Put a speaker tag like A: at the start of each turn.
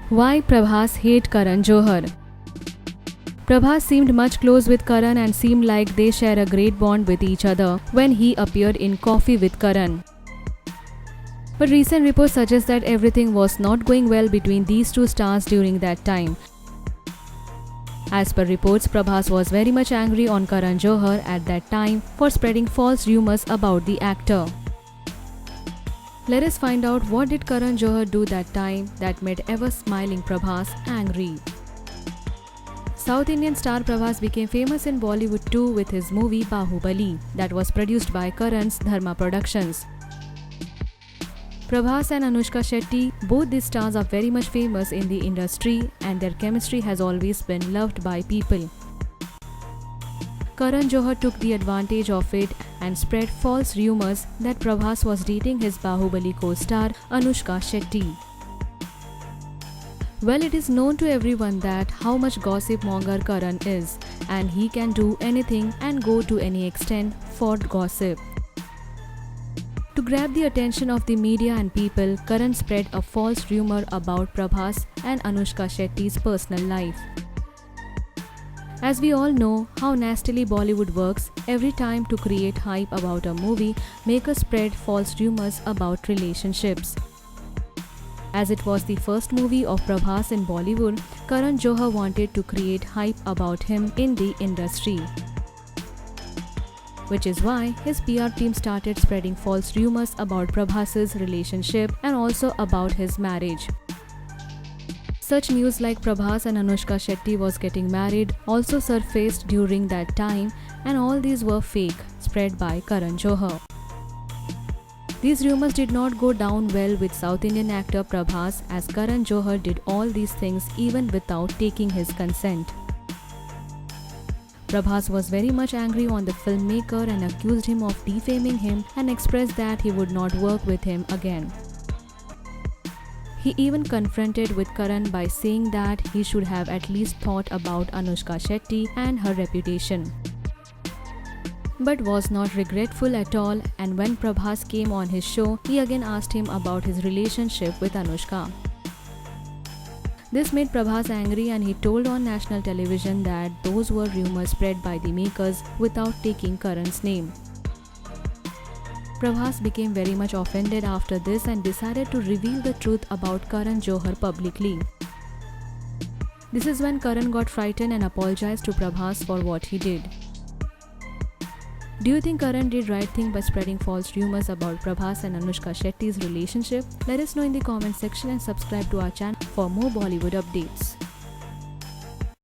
A: Why Prabhas hate Karan Johar? Prabhas seemed much close with Karan and seemed like they share a great bond with each other when he appeared in Coffee with Karan. But recent reports suggest that everything was not going well between these two stars during that time. As per reports, Prabhas was very much angry on Karan Johar at that time for spreading false rumors about the actor. Let us find out what did Karan Johar do that time that made ever smiling Prabhas angry. South Indian star Prabhas became famous in Bollywood too with his movie Bahubali that was produced by Karan's Dharma Productions. Prabhas and Anushka Shetty, both these stars are very much famous in the industry and their chemistry has always been loved by people. Karan Johar took the advantage of it and spread false rumors that Prabhas was dating his Bahubali co-star Anushka Shetty. Well, it is known to everyone that how much gossip monger Karan is, and he can do anything and go to any extent for gossip. To grab the attention of the media and people, Karan spread a false rumor about Prabhas and Anushka Shetty's personal life. As we all know how nastily Bollywood works, every time to create hype about a movie, makers spread false rumors about relationships. As it was the first movie of Prabhas in Bollywood, Karan Johar wanted to create hype about him in the industry. Which is why his PR team started spreading false rumors about Prabhas's relationship and also about his marriage. Such news like Prabhas and Anushka Shetty was getting married also surfaced during that time, and all these were fake, spread by Karan Johar. These rumors did not go down well with South Indian actor Prabhas, as Karan Johar did all these things even without taking his consent. Prabhas was very much angry on the filmmaker and accused him of defaming him and expressed that he would not work with him again. He even confronted with Karan by saying that he should have at least thought about Anushka Shetty and her reputation, but was not regretful at all, and when Prabhas came on his show, he again asked him about his relationship with Anushka. This made Prabhas angry and he told on national television that those were rumors spread by the makers without taking Karan's name. Prabhas became very much offended after this and decided to reveal the truth about Karan Johar publicly. This is when Karan got frightened and apologized to Prabhas for what he did. Do you think Karan did right thing by spreading false rumors about Prabhas and Anushka Shetty's relationship? Let us know in the comment section and subscribe to our channel for more Bollywood updates.